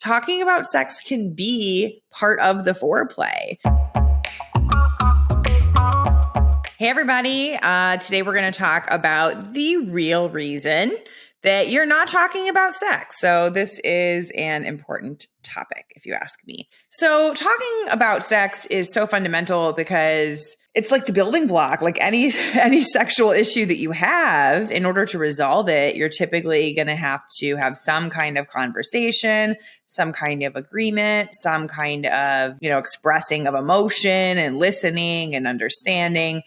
talking about sex can be part of the foreplay. Hey, everybody. Today we're going to talk about the real reason that you're not talking about sex. So this is an important topic, if you ask me. So talking about sex is so fundamental because it's like the building block. Like any sexual issue that you have, in order to resolve it, you're typically going to have some kind of conversation, some kind of agreement, some kind of, expressing of emotion and listening and understanding.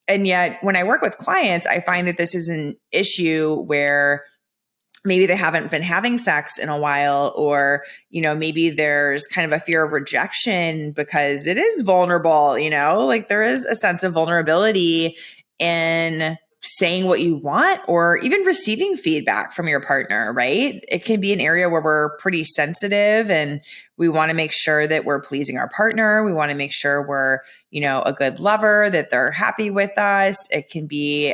And yet when I work with clients, I find that this is an issue where maybe they haven't been having sex in a while, or, maybe there's kind of a fear of rejection because it is vulnerable, like there is a sense of vulnerability in saying what you want or even receiving feedback from your partner, right? It can be an area where we're pretty sensitive and we want to make sure that we're pleasing our partner. We want to make sure we're, a good lover, that they're happy with us. It can be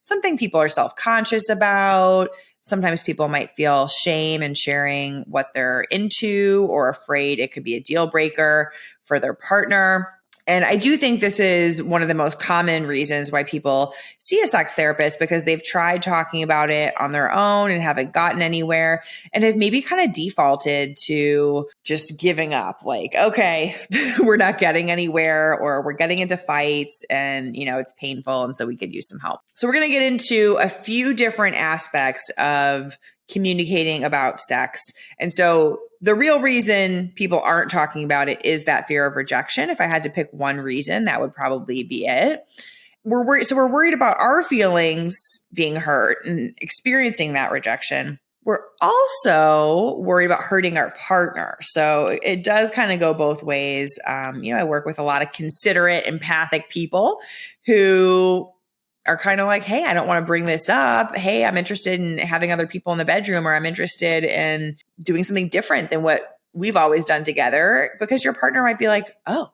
something people are self-conscious about. Sometimes people might feel shame in sharing what they're into or afraid it could be a deal breaker for their partner. And I do think this is one of the most common reasons why people see a sex therapist, because they've tried talking about it on their own and haven't gotten anywhere and have maybe kind of defaulted to just giving up. Like, okay, we're not getting anywhere, or we're getting into fights and, it's painful. And so we could use some help. So we're going to get into a few different aspects of communicating about sex. And so the real reason people aren't talking about it is that fear of rejection. If I had to pick one reason, that would probably be it. We're worried about our feelings being hurt and experiencing that rejection. We're also worried about hurting our partner. So it does kind of go both ways. I work with a lot of considerate, empathic people who are kind of like, hey, I don't want to bring this up. Hey, I'm interested in having other people in the bedroom, or I'm interested in doing something different than what we've always done together, because your partner might be like, oh,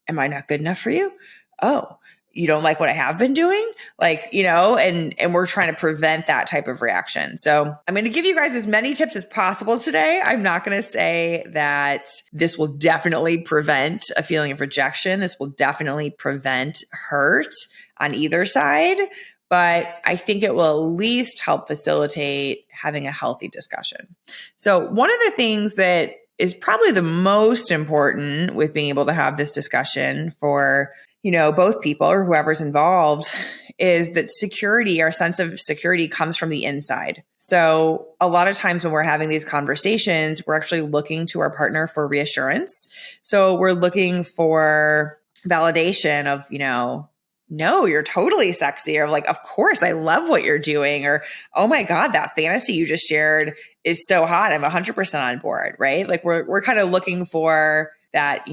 am I not good enough for you? Oh, you don't like what I have been doing? And we're trying to prevent that type of reaction. So I'm going to give you guys as many tips as possible today. I'm not going to say that this will definitely prevent a feeling of rejection. This will definitely prevent hurt on either side, but I think it will at least help facilitate having a healthy discussion. So one of the things that is probably the most important with being able to have this discussion for both people or whoever's involved is that security, our sense of security, comes from the inside. So a lot of times when we're having these conversations, we're actually looking to our partner for reassurance. So we're looking for validation of, no, you're totally sexy, or like, of course, I love what you're doing, or, oh my God, that fantasy you just shared is so hot. I'm 100% on board, right? Like we're kind of looking for that,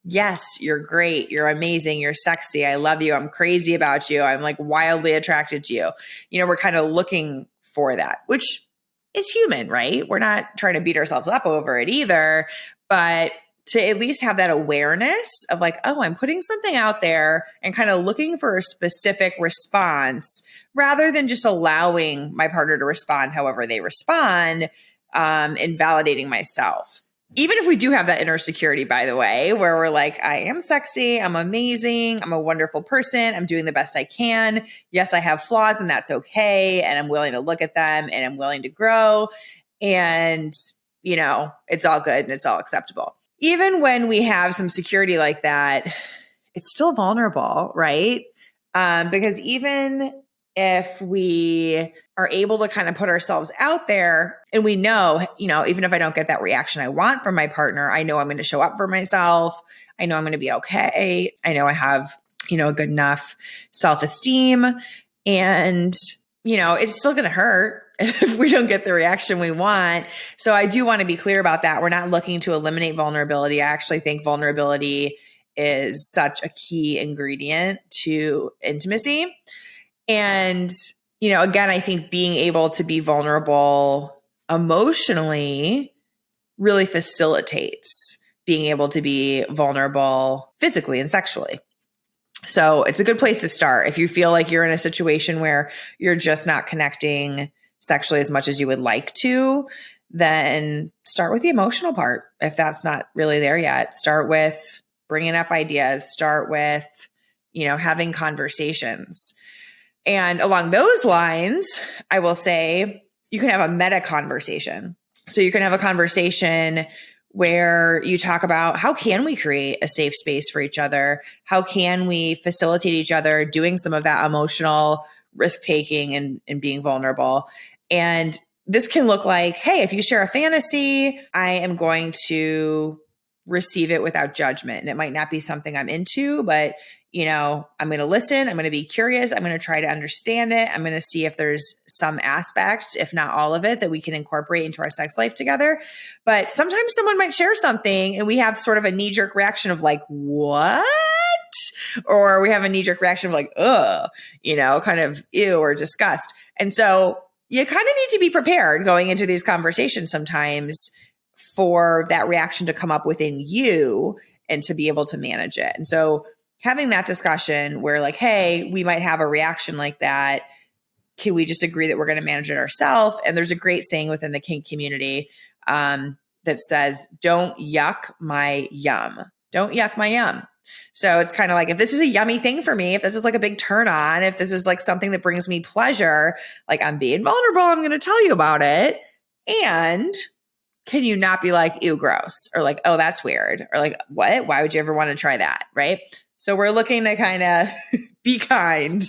yes, you're great. You're amazing. You're sexy. I love you. I'm crazy about you. I'm like wildly attracted to you. We're kind of looking for that, which is human, right? We're not trying to beat ourselves up over it either, but to at least have that awareness of like, oh, I'm putting something out there and kind of looking for a specific response rather than just allowing my partner to respond however they respond, and validating myself. Even if we do have that inner security, by the way, where we're like, I am sexy, I'm amazing, I'm a wonderful person, I'm doing the best I can. Yes, I have flaws and that's okay. And I'm willing to look at them and I'm willing to grow. And, it's all good and it's all acceptable. Even when we have some security like that, it's still vulnerable, right? Because even if we are able to kind of put ourselves out there and we know, even if I don't get that reaction I want from my partner, I know I'm going to show up for myself. I know I'm going to be okay. I know I have, a good enough self-esteem, and, it's still going to hurt if we don't get the reaction we want. So I do want to be clear about that. We're not looking to eliminate vulnerability. I actually think vulnerability is such a key ingredient to intimacy. And, again, I think being able to be vulnerable emotionally really facilitates being able to be vulnerable physically and sexually. So it's a good place to start. If you feel like you're in a situation where you're just not connecting sexually as much as you would like to, then start with the emotional part. If that's not really there yet, start with bringing up ideas, start with, having conversations. And along those lines, I will say you can have a meta conversation. So you can have a conversation where you talk about how can we create a safe space for each other? How can we facilitate each other doing some of that emotional risk taking and being vulnerable? And this can look like, hey, if you share a fantasy, I am going to receive it without judgment. And it might not be something I'm into, but I'm going to listen. I'm going to be curious. I'm going to try to understand it. I'm going to see if there's some aspect, if not all of it, that we can incorporate into our sex life together. But sometimes someone might share something and we have sort of a knee-jerk reaction of like, what? Or we have a knee-jerk reaction of like, ugh, kind of ew or disgust. And so you kind of need to be prepared going into these conversations sometimes for that reaction to come up within you and to be able to manage it. And so having that discussion where like, hey, we might have a reaction like that. Can we just agree that we're going to manage it ourselves? And there's a great saying within the kink community that says, don't yuck my yum. Don't yuck my yum. So it's kind of like, if this is a yummy thing for me, if this is like a big turn on, if this is like something that brings me pleasure, like I'm being vulnerable, I'm going to tell you about it. And can you not be like, ew, gross, or like, oh, that's weird, or like, what? Why would you ever want to try that? Right? So we're looking to kind of be kind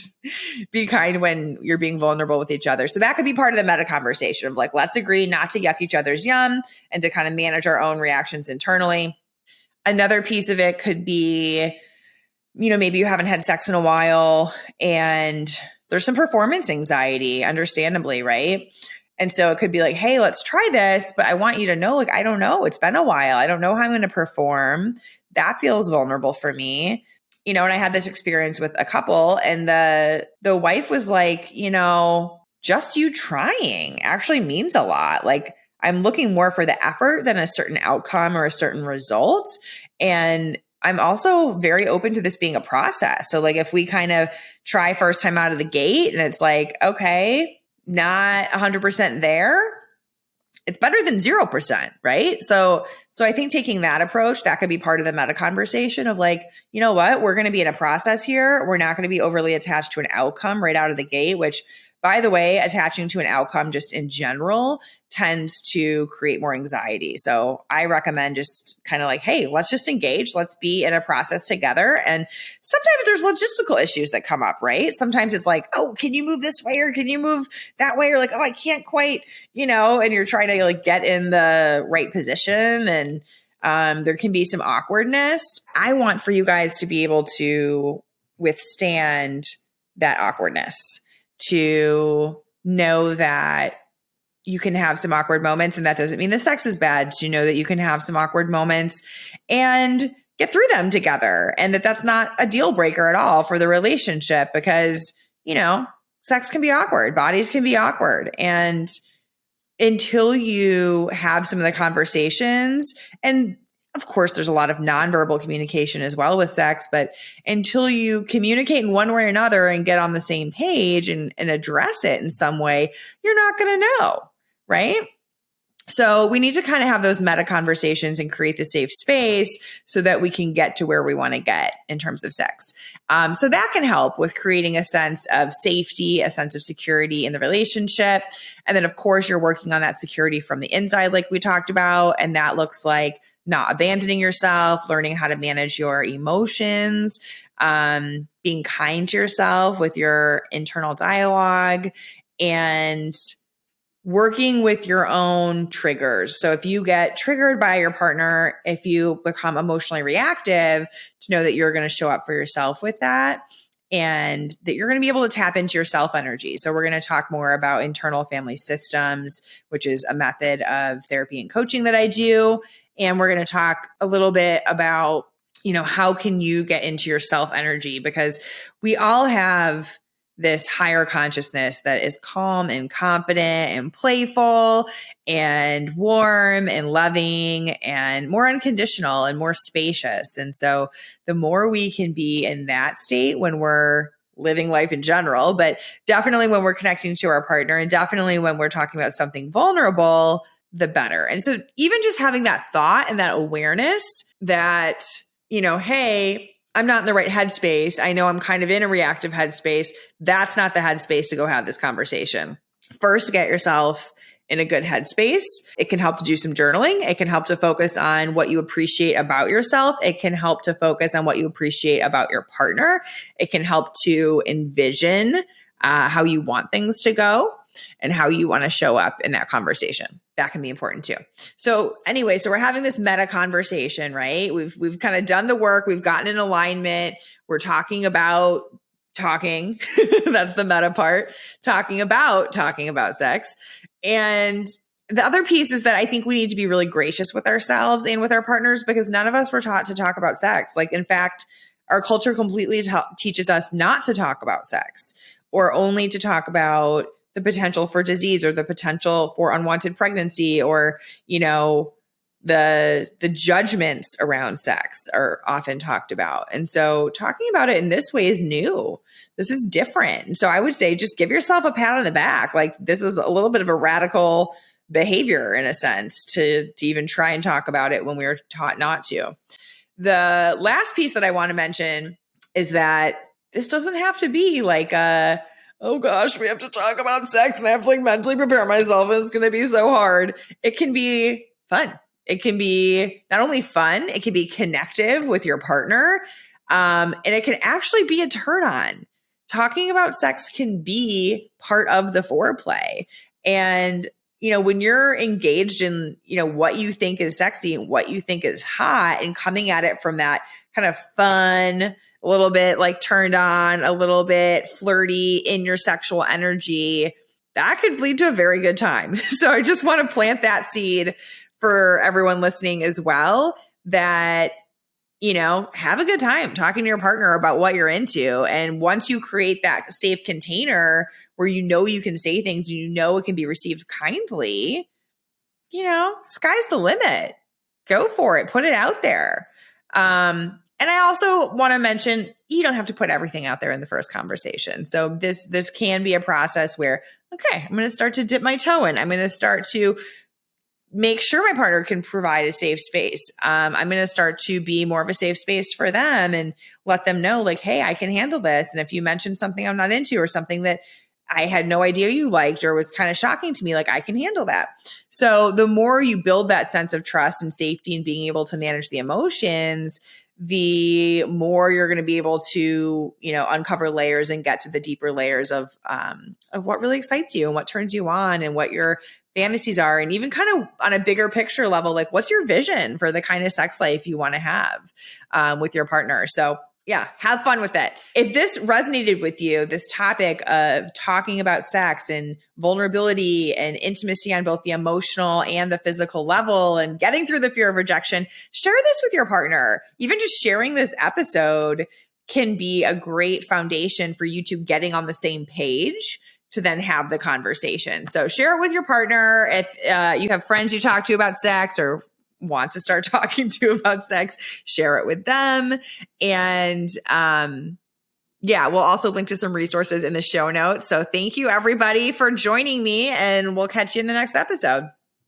when you're being vulnerable with each other. So that could be part of the meta conversation of like, let's agree not to yuck each other's yum and to kind of manage our own reactions internally. Another piece of it could be, maybe you haven't had sex in a while and there's some performance anxiety, understandably, right? And so it could be like, hey, let's try this, but I want you to know, like, I don't know. It's been a while. I don't know how I'm going to perform. That feels vulnerable for me. And I had this experience with a couple and the wife was like, just you trying actually means a lot. Like, I'm looking more for the effort than a certain outcome or a certain result. And I'm also very open to this being a process. So like if we kind of try first time out of the gate and it's like, okay, not 100% there, it's better than 0%, right? So I think taking that approach, that could be part of the meta conversation of like, you know what, we're going to be in a process here. We're not going to be overly attached to an outcome right out of the gate, which, by the way, attaching to an outcome just in general tends to create more anxiety. So I recommend just kind of like, hey, let's just engage. Let's be in a process together. And sometimes there's logistical issues that come up, right? Sometimes it's like, oh, can you move this way or can you move that way? Or like, oh, I can't quite, and you're trying to like get in the right position and there can be some awkwardness. I want for you guys to be able to withstand that awkwardness, to know that you can have some awkward moments, and that doesn't mean the sex is bad, to know that you can have some awkward moments and get through them together, and that's not a deal breaker at all for the relationship because, sex can be awkward, bodies can be awkward. And until you have some of the conversations, and of course, there's a lot of nonverbal communication as well with sex, but until you communicate in one way or another and get on the same page and address it in some way, you're not going to know, right? So we need to kind of have those meta conversations and create the safe space so that we can get to where we want to get in terms of sex. So that can help with creating a sense of safety, a sense of security in the relationship. And then, of course, you're working on that security from the inside, like we talked about. And that looks like not abandoning yourself, learning how to manage your emotions, being kind to yourself with your internal dialogue, and working with your own triggers. So if you get triggered by your partner, if you become emotionally reactive, to know that you're going to show up for yourself with that and that you're going to be able to tap into your self energy. So we're going to talk more about internal family systems, which is a method of therapy and coaching that I do. And we're going to talk a little bit about, how can you get into your self energy? Because we all have this higher consciousness that is calm and confident and playful and warm and loving and more unconditional and more spacious. And so the more we can be in that state when we're living life in general, but definitely when we're connecting to our partner and definitely when we're talking about something vulnerable, the better. And so even just having that thought and that awareness that, hey, I'm not in the right headspace. I know I'm kind of in a reactive headspace. That's not the headspace to go have this conversation. First, get yourself in a good headspace. It can help to do some journaling. It can help to focus on what you appreciate about yourself. It can help to focus on what you appreciate about your partner. It can help to envision how you want things to go and how you want to show up in that conversation. That can be important too. So anyway, so we're having this meta conversation, right? We've kind of done the work. We've gotten in alignment. We're talking about talking. That's the meta part. Talking about sex. And the other piece is that I think we need to be really gracious with ourselves and with our partners, because none of us were taught to talk about sex. Like, in fact, our culture completely teaches us not to talk about sex, or only to talk about the potential for disease or the potential for unwanted pregnancy, or, the judgments around sex are often talked about. And so talking about it in this way is new. This is different. So I would say just give yourself a pat on the back. Like, this is a little bit of a radical behavior in a sense to even try and talk about it when we were taught not to. The last piece that I want to mention is that this doesn't have to be like oh gosh, we have to talk about sex and I have to mentally prepare myself and it's going to be so hard. It can be fun. It can be not only fun, it can be connective with your partner. And it can actually be a turn on. Talking about sex can be part of the foreplay. And, when you're engaged in, what you think is sexy and what you think is hot, and coming at it from that kind of fun, a little bit turned on, a little bit flirty in your sexual energy, that could lead to a very good time. So I just want to plant that seed for everyone listening as well, that, have a good time talking to your partner about what you're into. And once you create that safe container where you can say things, it can be received kindly, sky's the limit. Go for it. Put it out there. And I also want to mention, you don't have to put everything out there in the first conversation. So this can be a process where, okay, I'm going to start to dip my toe in. I'm going to start to make sure my partner can provide a safe space. I'm going to start to be more of a safe space for them and let them know, hey, I can handle this. And if you mention something I'm not into, or something that I had no idea you liked or was kind of shocking to me, I can handle that. So the more you build that sense of trust and safety and being able to manage the emotions, the more you're going to be able to, uncover layers and get to the deeper layers of what really excites you and what turns you on and what your fantasies are. And even kind of on a bigger picture level, what's your vision for the kind of sex life you want to have with your partner? So yeah, have fun with it. If this resonated with you, this topic of talking about sex and vulnerability and intimacy on both the emotional and the physical level and getting through the fear of rejection, share this with your partner. Even just sharing this episode can be a great foundation for you two getting on the same page to then have the conversation. So share it with your partner. If you have friends you talk to about sex or want to start talking to about sex, share it with them. And we'll also link to some resources in the show notes. So thank you everybody for joining me, and we'll catch you in the next episode.